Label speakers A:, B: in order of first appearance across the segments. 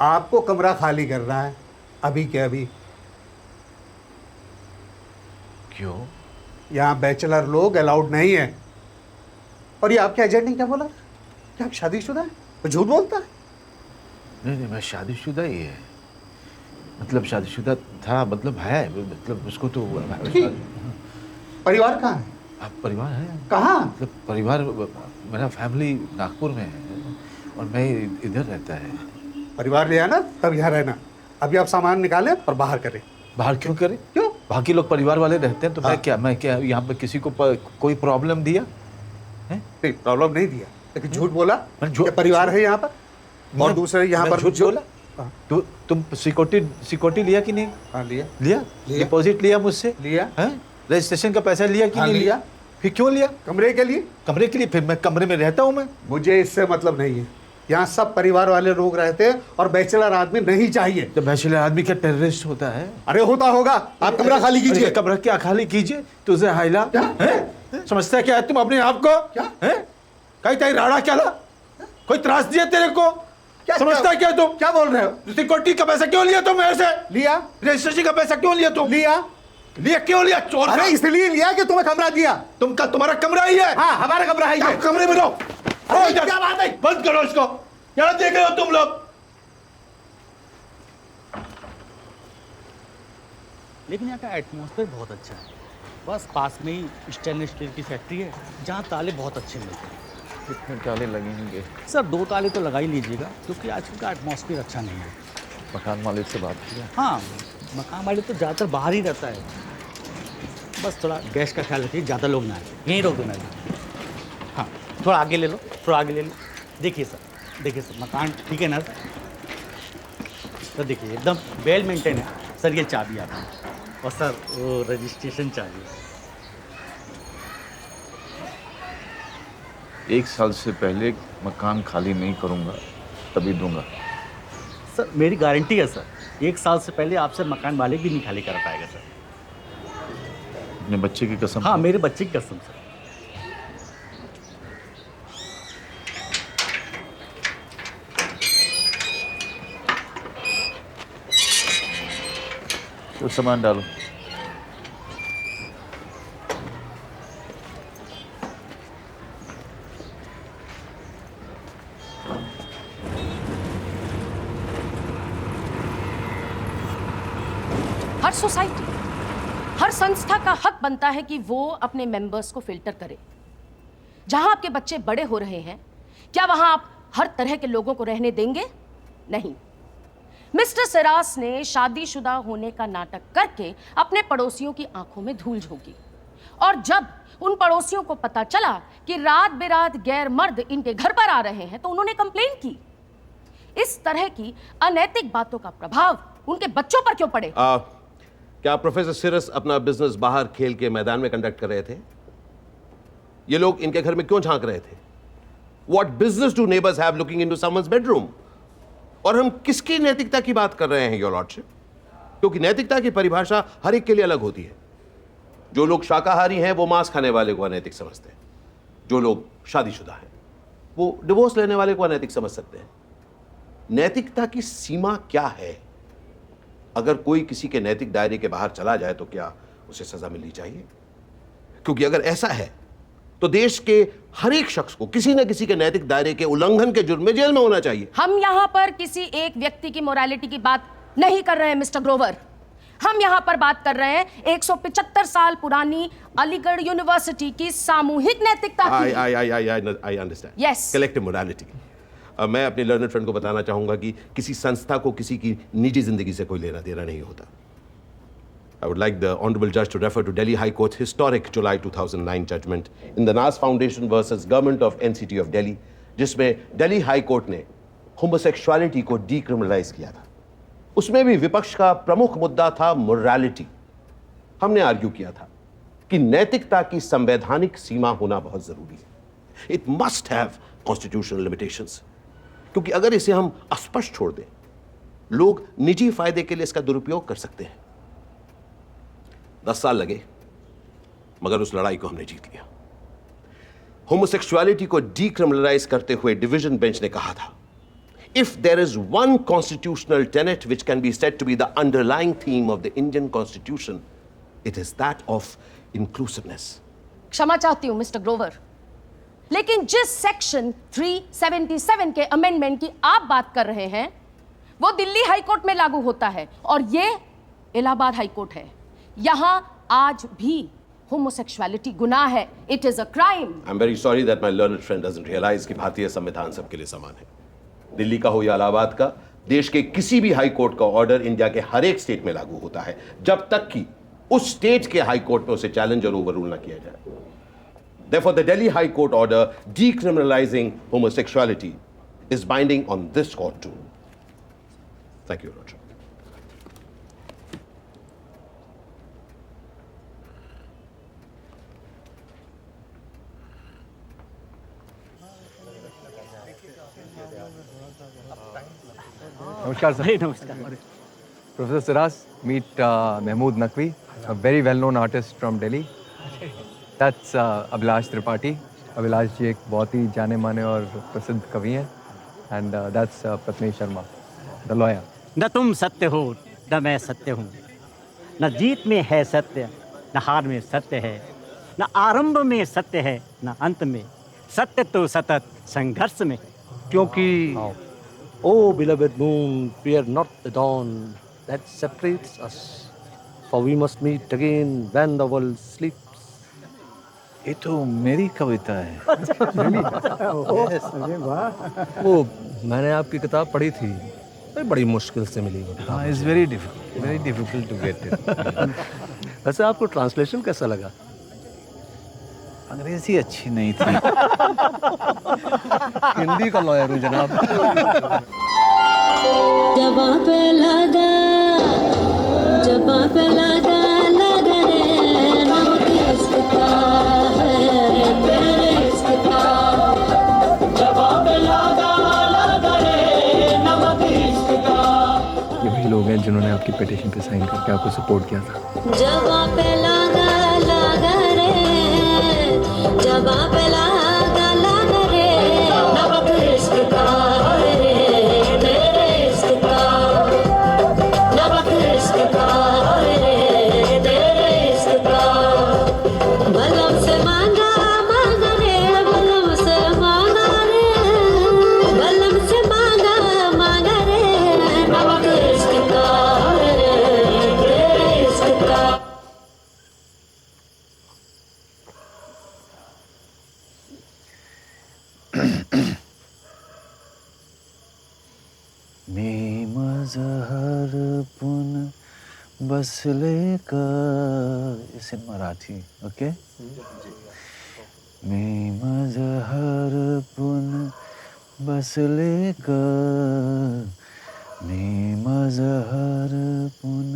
A: आपको कमरा खाली करना है, अभी के अभी।
B: क्यों?
A: यहाँ बैचलर लोग अलाउड नहीं है। और ये आपके एजेंट ने क्या बोला? क्या आप शादीशुदा है? वो झूठ बोलता है।
B: नहीं नहीं, मैं शादीशुदा ही है। मतलब शादीशुदा था, मतलब है, मतलब उसको तो
A: परिवार कहाँ है?
B: आप परिवार है?
A: कहाँ?
B: मतलब परिवार, मेरा फैमिली नागपुर में है और मैं इधर रहता है।
A: परिवार ले आना तब यहाँ रहना। अभी आप सामान निकालें और बाहर करें।
B: बाहर क्यों करें?
A: क्यों?
B: बाकी लोग परिवार वाले रहते हैं तो
A: हाँ।
B: मैं क्या यहाँ पे किसी को कोई प्रॉब्लम दिया है?
A: नहीं, प्रॉब्लम नहीं दिया, लेकिन झूठ बोला।
B: झूठ-
A: कि परिवार है यहाँ पर और दूसरे यहाँ पर
B: झूठ बोला?
A: हाँ।
B: तुम सिक्योरिटी लिया कि नहीं?
A: हाँ, लिया।
B: लिया? डिपॉजिट लिया मुझसे?
A: लिया।
B: हैं? रजिस्ट्रेशन का पैसा लिया कि
A: हाँ,
B: नहीं
A: लिया।
B: फिर क्यों लिया?
A: कमरे के लिए।
B: कमरे के लिए? फिर मैं कमरे में रहता हूँ मैं।
A: मुझे इससे मतलब नहीं है। यहाँ सब परिवार वाले लोग रहते हैं और बैचलर आदमी नहीं चाहिए।
B: जब बैचलर आदमी क्या टेररिस्ट होता है?
A: अरे होता होगा। आप कमरा खाली कीजिए।
B: कमरा क्या खाली कीजिए? तुझे हाइला है? समझता है क्या है तुम अपने आप को?
A: क्या?
B: है? कहीं कहीं राड़ा क्या ला? कोई त्रास दिया तेरे को?
A: क्या
B: समझता है क्या तुम?
A: क्या बोल रहे हो?
B: सिक्योरिटी का पैसा क्यों लिया तुम मेरे से?
A: लिया।
B: रजिस्ट्रेशन का पैसा क्यों लिया तुम?
A: लिया।
B: लिया क्यों लिया? चोर
A: अरे इसलिए लिया कि तुम्हें कमरा दिया।
B: तुम्हारा कमरा ही है।
A: हाँ, हमारा कमरा है ये।
B: कमरे में रहो।
A: अरे क्या बात है?
B: बंद करो इसको। क्या देख रहे हो तुम लोग?
C: लेकिन यहाँ का एटमॉस्फेयर बहुत अच्छा है। बस पास में ही स्टेनलेस स्टील की फैक्ट्री है जहाँ ताले बहुत अच्छे मिलते हैं।
B: कितने ताले लगेंगे?
C: सर 2 ताले तो लगा ही लीजिएगा क्योंकि आजकल का एटमॉस्फेयर अच्छा नहीं है।
B: मकान मालिक से बात किया?
C: हाँ, मकान वाले तो ज़्यादातर बाहर ही रहता है। बस थोड़ा गैस का ख्याल रखिए, ज़्यादा लोग ना आए। यहीं रोक देना। हाँ, थोड़ा आगे ले लो, थोड़ा आगे ले लो। देखिए सर, मकान ठीक है ना सर? देखिए एकदम वेल मेंटेन है सर। ये चाबी आपकी और सर वो रजिस्ट्रेशन चाबी।
B: 1 साल से पहले मकान खाली नहीं करूंगा, तभी दूंगा।
C: सर मेरी गारंटी है सर, 1 साल से पहले आपसे मकान मालिक भी नहीं खाली कर पाएगा सर।
B: अपने बच्चे की कसम?
C: हाँ, मेरे बच्चे की कसम सर।
B: तो सामान डालो।
D: हर सोसाइटी, हर संस्था का हक बनता है कि वो अपने मेंबर्स को फिल्टर करे। जहां आपके बच्चे बड़े हो रहे हैं, क्या वहां आप हर तरह के लोगों को रहने देंगे? नहीं। मिस्टर सिरास ने शादीशुदा होने का नाटक करके अपने पड़ोसियों की आंखों में धूल झोंकी और जब उन पड़ोसियों को पता चला कि रात बेरात गैर मर्द इनके घर पर आ रहे हैं तो उन्होंने कंप्लेन की। इस तरह की अनैतिक बातों का प्रभाव उनके बच्चों पर क्यों पड़े?
E: क्या प्रोफेसर सिरस अपना बिजनेस बाहर खेल के मैदान में कंडक्ट कर रहे थे? ये लोग इनके घर में क्यों झांक रहे थे? What business do neighbors have looking into someone's bedroom? और हम किसकी नैतिकता की बात कर रहे हैं योर लॉर्डशिप? क्योंकि नैतिकता की परिभाषा हर एक के लिए अलग होती है। जो लोग शाकाहारी हैं वो मांस खाने वाले को अनैतिक समझते हैं। जो लोग शादीशुदा हैं वो डिवोर्स लेने वाले को अनैतिक समझ सकते हैं। नैतिकता की सीमा क्या है? अगर कोई किसी के नैतिक दायरे के बाहर चला जाए तो क्या उसे सजा मिलनी चाहिए? क्योंकि अगर ऐसा है तो देश के हर एक शख्स को किसी न किसी के नैतिक दायरे के उल्लंघन के जुर्म में जेल में होना चाहिए।
D: हम यहाँ पर किसी एक व्यक्ति की मोरालिटी की बात नहीं कर रहे हैं मिस्टर ग्रोवर। हम यहाँ पर बात कर रहे हैं 175 साल पुरानी अलीगढ़ यूनिवर्सिटी की सामूहिक नैतिकता की।
E: I understand.
D: Yes.
E: Collective morality. मैं अपने लर्नड फ्रेंड को बताना चाहूंगा कि किसी संस्था को किसी की निजी जिंदगी से कोई लेना देना नहीं होता। I would like the Honorable Judge to refer to Delhi High Court's historic July 2009 judgment in the Nas Foundation versus Government of NCT of Delhi, जिसमें दिल्ली हाई कोर्ट ने होमोसेक्सुअलिटी को डीक्रिमिनलाइज किया था। उसमें भी विपक्ष का प्रमुख मुद्दा था मोरालिटी। हमने आर्ग्यू किया था कि नैतिकता की संवैधानिक सीमा होना बहुत जरूरी है। It must have constitutional limitations, क्योंकि अगर इसे हम अस्पष्ट छोड़ दें, लोग निजी फायदे के लिए इसका दुरुपयोग कर सकते हैं। 10 साल लगे, मगर उस लड़ाई को हमने जीत लिया। होमोसेक्सुअलिटी को डीक्रिमिनलाइज करते हुए डिवीजन बेंच ने कहा था If there is one constitutional tenet which can be said to be the underlying theme of the Indian Constitution, it is that of inclusiveness.
D: क्षमा चाहती हूं मिस्टर ग्रोवर, लेकिन जिस सेक्शन 377 के अमेंडमेंट की आप बात कर रहे हैं वो दिल्ली हाई कोर्ट में लागू होता है और ये इलाहाबाद हाई कोर्ट है। यहां आज भी होमोसेक्सुअलिटी गुनाह है। It is a crime.
E: I'm very sorry that my learned friend doesn't realize कि भारतीय संविधान सबके लिए समान है। दिल्ली का हो या इलाहाबाद का, देश के किसी भी हाई कोर्ट का ऑर्डर इंडिया के हर एक स्टेट में लागू होता है जब तक कि उस स्टेट के हाई कोर्ट में उसे चैलेंज और ओवररूल ना किया जाए। Therefore, the Delhi High Court order decriminalizing homosexuality is binding on this court too. Thank you, Roger.
F: नमस्कार सर।
C: नमस्कार।
F: Professor Siraj, meet Mahmood Naqvi, a very well-known artist from Delhi. That's Abhilash Tripathi. Abhilash ji एक बहुत ही जाने माने और प्रसिद्ध कवि हैं। And that's Prathamesh Sharma, the lawyer.
C: न तुम सत्य हो न मैं सत्य हूँ, न जीत में है सत्य न हार में सत्य है, न आरंभ में सत्य है न अंत में, सत्य तो सतत संघर्ष में।
G: क्योंकि Oh, beloved moon, fear not the dawn that separates us, for we must meet again when the world sleeps.
B: ये तो मेरी कविता है।
G: वो मैंने आपकी किताब पढ़ी थी, बड़ी मुश्किल से मिली वो।
B: हाँ, it's very difficult to get it.
G: वैसे आपको ट्रांसलेशन कैसा लगा?
B: अंग्रेजी अच्छी नहीं थी।
G: हिंदी का लॉयर हूँ जनाब।
H: जबां पे लगा लगा रे नमक इसका है मेरे इसका। जबां पे लगा रे नमक इसका।
F: ये वही लोग हैं जिन्होंने आपकी पिटीशन पे साइन करके आपको सपोर्ट किया था।
H: जबां पे लगा रे, जबां पे लगा रे नमक इसका है मेरे इसका। नमक इसका है मेरे इसका। बलम से मांगा रे, बलम से मांगा रे, बलम से मांगा रे नमक इसका है मेरे इसका।
B: मैं मजहर पुन बसले का, इस इन मराठी, ओके। मैं मजहर पुन बसले का, मैं मजहर पुन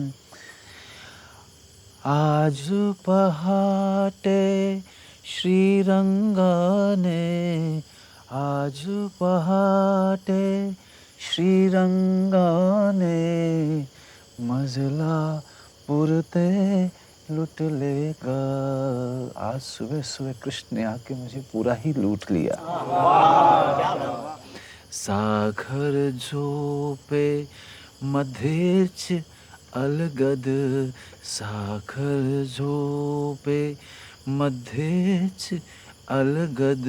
B: आज पहाटे श्रीरंगाने, आज पहाटे श्रीरंगाने मजला पुरते लुट लेगा। आज सुबह सुबह कृष्ण ने आके मुझे पूरा ही लूट लिया। सागर झोपे मध्येच अलगद, सागर झोपे मध्येच अलगद,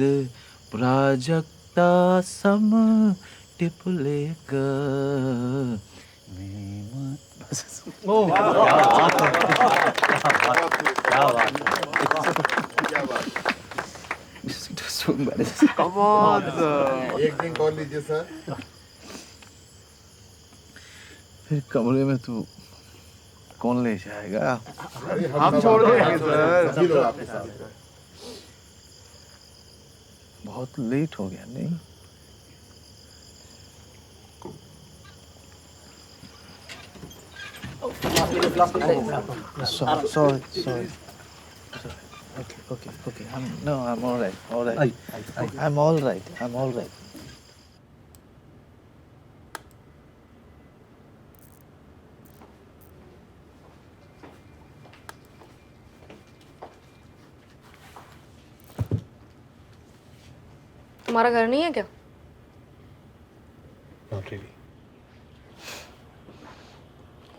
B: प्राजक्ता सम टिप लेगा।
I: एक ड्रिंक और लीजिए सर।
B: फिर कमरे में तू कौन ले जाएगा?
I: हम छोड़ देंगे सर। सभी लोग आपके साथ हैं।
B: बहुत लेट हो गया नहीं? Sorry. Okay. I'm all right. I'm all right.
J: तुम्हारा घर नहीं है क्या? Not really.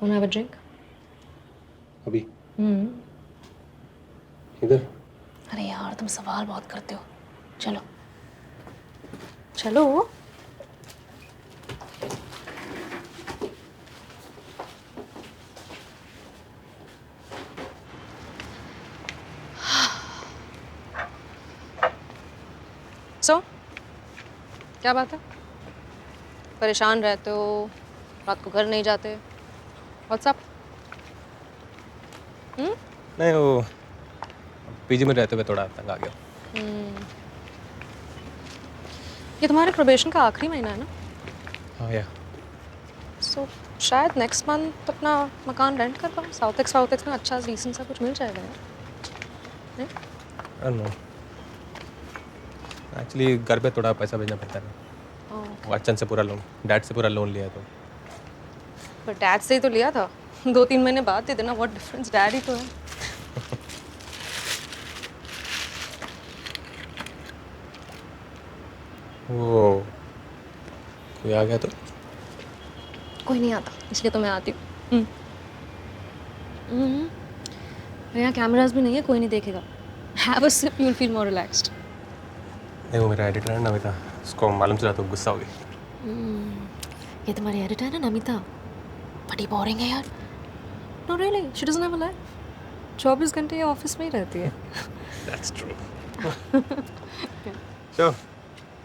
K: Wanna have a drink?
J: अभी इधर
K: अरे यार तुम सवाल बहुत करते हो. चलो. चलो. So, क्या बात है? परेशान रहते हो, रात को घर नहीं जाते. What's up?
J: नहीं वो पीजी में रहते हुए थोड़ा तंग आ गया.
K: ये तुम्हारे प्रोबेशन का आखिरी महीना है ना?
J: हाँ या
K: So, शायद नेक्स्ट मंथ अपना मकान रेंट कर पाओ. साउथ एक्स में अच्छा डिसेंट सा कुछ मिल जाएगा यार.
J: I don't know. एक्चुअली घर पे थोड़ा पैसा भेजना पड़ता है ना. वो अर्चन से पूरा लोन, डैड से पूरा लोन लिया है तो.
K: पर डैड से ही तो लिया था. 2-3 महीने बाद दे देना. व्हाट डिफरेंस, डैड ही तो है.
J: वो कोई आ गया तो
K: कोई नहीं आता, इसलिए तो मैं आती हूँ. यहाँ कैमरास भी नहीं है, कोई नहीं देखेगा. Have a sip, you will feel more relaxed.
J: नहीं वो मेरा एडिटर है नमिता, उसको मालूम चला तो गुस्सा हो गई.
K: ये तुम्हारी एडिटर है ना नमिता, बड़ी बोरिंग है यार. No really, she doesn't have a life. 24 घंटे ये ऑफिस में ही रहती है.
J: That's true. चलो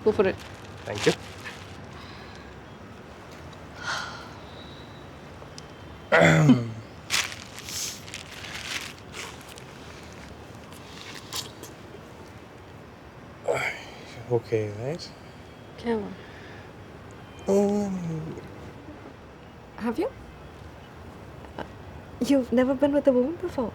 K: go for it.
J: Thank you. Okay, right?
K: क्या हुआ? Have you? You've never been with a woman before?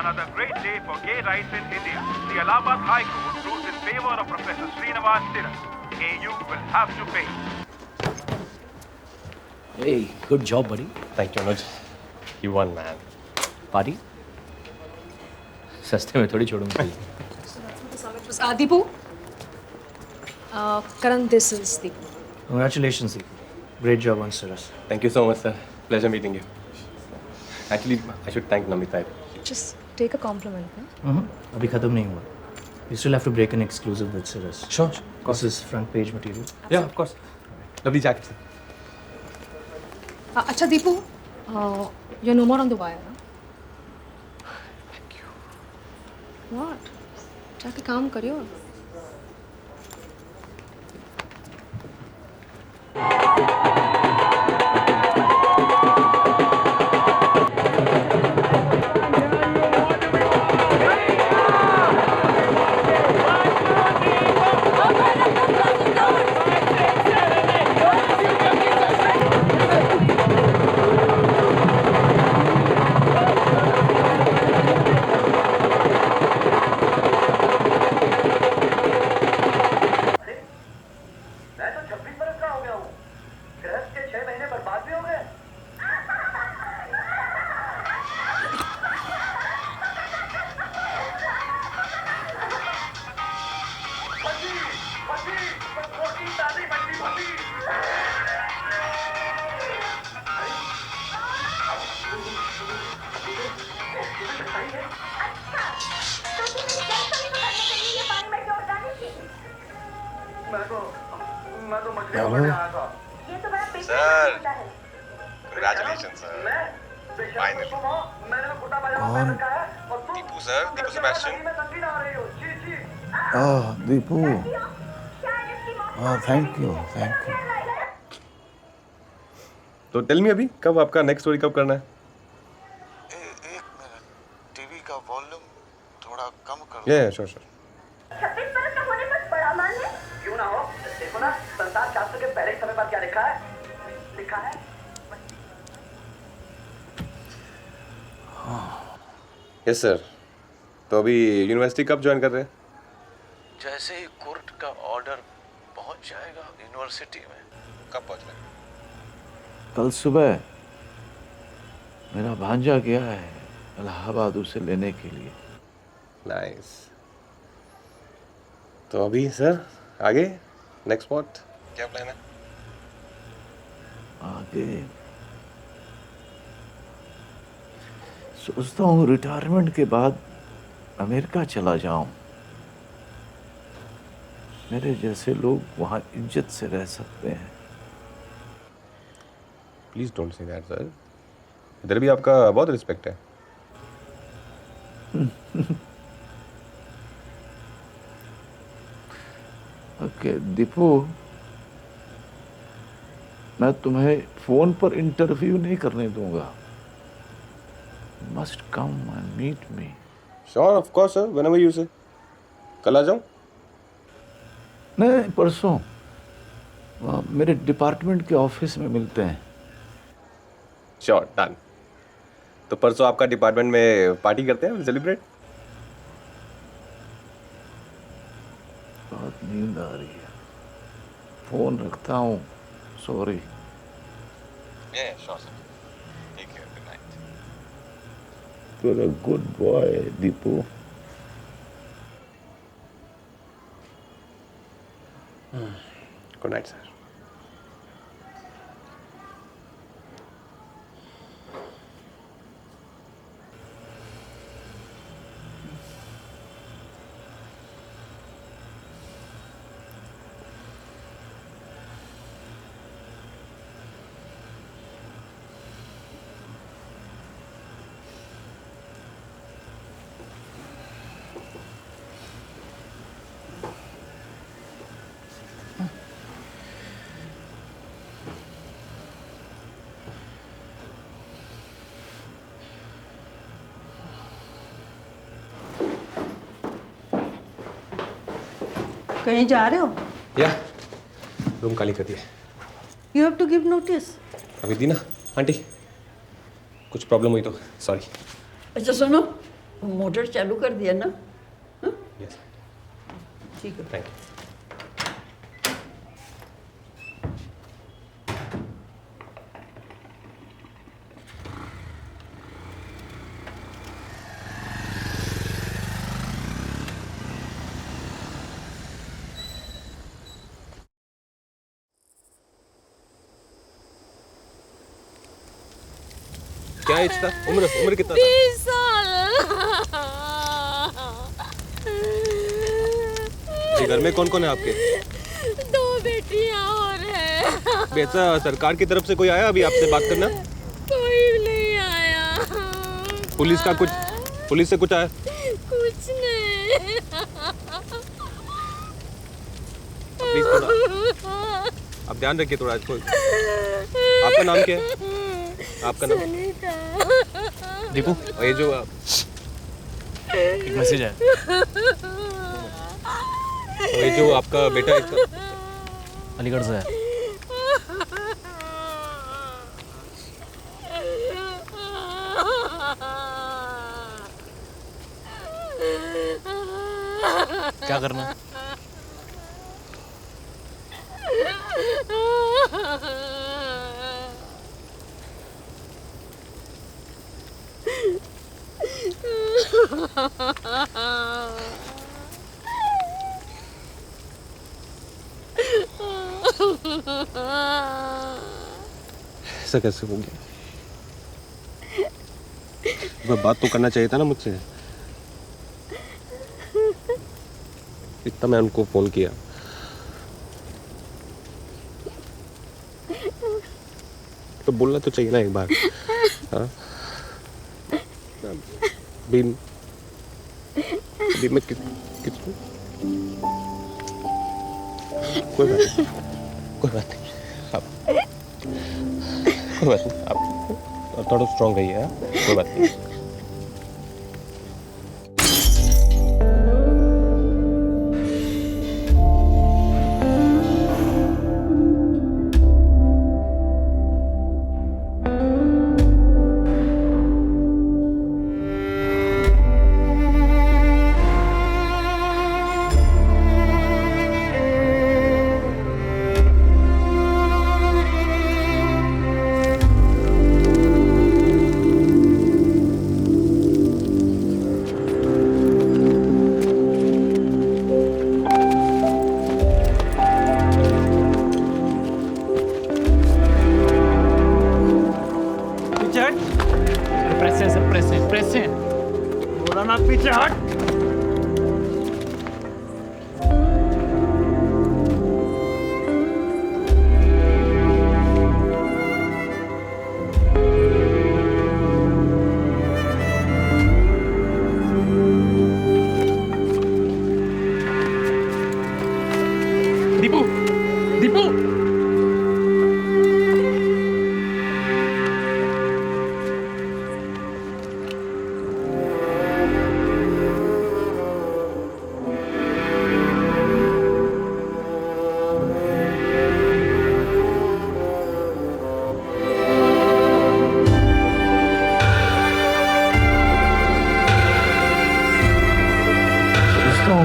L: Another great day for gay rights in India. The Allahabad High Court ruled in favor of Professor Srinivas Tiras. AU will have to pay.
C: Hey, good job, buddy.
J: Thank you, Anuj. You won, man.
C: Party सस्ते में थोड़ी छोड़ूंगा।
K: Deepu. Karan, this is Deepu.
C: Congratulations, Deepu. Great job on Siras.
J: Thank you so much, sir. Pleasure meeting you. Actually, I should thank Namita.
K: Just take a compliment. Huh?
C: अभी खत्म नहीं हुआ. You still have to break an exclusive with Siras.
J: Sure.
C: This is front page material.
J: Yeah, of course. Lovely jacket, sir.
K: Acha, Deepu. You're no more on the wire. Huh?
J: Thank you.
K: What? जाके काम करियो.
J: Sir, congratulations, sir. Finally.
B: कौन?
J: Deepu, sir. Deepu Sebastian.
B: Deepu. Thank you.
J: तो tell me अभी कब आपका next story कब करना है?
B: एक मिनट, टीवी का वॉल्यूम थोड़ा कम कर।
J: Yeah, sure.
H: 26 बरस का होने पर बड़ा मान है। क्यों ना हो? देखो ना, संसार शास्त्र के पहले समय पर क्या लिखा है?
J: Yes sir. तो अभी यूनिवर्सिटी कब ज्वाइन कर रहे हैं?
B: जैसे ही कोर्ट का ऑर्डर पहुंच जाएगा यूनिवर्सिटी में।
J: कब पहुंच रहे हैं?
B: कल सुबह मेरा भांजा गया है इलाहाबाद उसे लेने के लिए।
J: नाइस। तो अभी सर आगे नेक्स्ट स्पॉट क्या प्लान है?
B: आगे सोचता हूँ रिटायरमेंट के बाद अमेरिका चला जाऊं। मेरे जैसे लोग वहाँ इज्जत से रह सकते हैं।
J: Please don't say that sir. इधर भी आपका बहुत रिस्पेक्ट है।
B: ओके दीपू, मैं तुम्हें फोन पर इंटरव्यू नहीं करने दूंगा। Must come and meet me.
J: Sure, of course sir, whenever you say. कल आ जाऊं?
B: नहीं, परसों मेरे डिपार्टमेंट के ऑफिस में मिलते हैं।
J: Sure, done. तो परसों आपका डिपार्टमेंट में पार्टी करते हैं, सेलिब्रेट।
B: बहुत नींद आ रही है, फोन रखता हूँ। Sorry.
J: Sure sir. Take care, good night.
B: You are a good boy Deepu.
J: Good night sir.
M: कहीं जा रहे हो?
J: या रूम खाली कर दिया।
M: You have to give notice.
J: अभी दी ना आंटी, कुछ प्रॉब्लम हुई तो सॉरी।
M: अच्छा सुनो, मोटर चालू कर दिया ना?
J: यस
M: ठीक है।
J: Thank you. क्या एज था? उम्र कितना था?
K: 20 साल।
J: ये घर में कौन कौन है आपके?
K: 2 बेटियां और है।
J: बेटा, सरकार की तरफ से कोई आया अभी आपसे बात करना?
K: कोई नहीं आया।
J: पुलिस से कुछ आया?
K: कुछ नहीं।
J: प्लीज थोड़ा आप ध्यान रखिए थोड़ा। आपका नाम क्या है? आपका नाम?
B: दीपू,
J: ये जो
B: एक मैसेज है।
J: ये जो आपका बेटा है
B: अलीगढ़ से है। क्या करना है?
J: ऐसा कैसे हो गया? मैं बात तो करना चाहिए था ना मुझसे। इतना मैं उनको फोन किया। तो बोलना तो चाहिए ना एक बार। हाँ? अभी मैं कोई बात नहीं, कोई बात नहीं। आप कोई बात नहीं, आप थोड़ा स्ट्रांग रहिए। हाँ? कोई बात नहीं।
B: प्रेस है।
C: बोला ना पीछे हट।
B: दीपू, दीपू।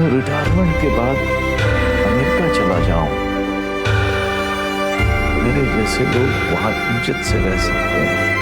N: रिटायरमेंट के बाद अमेरिका चला जाऊं, मेरे जैसे लोग वहां इज्जत से रह सकते हैं।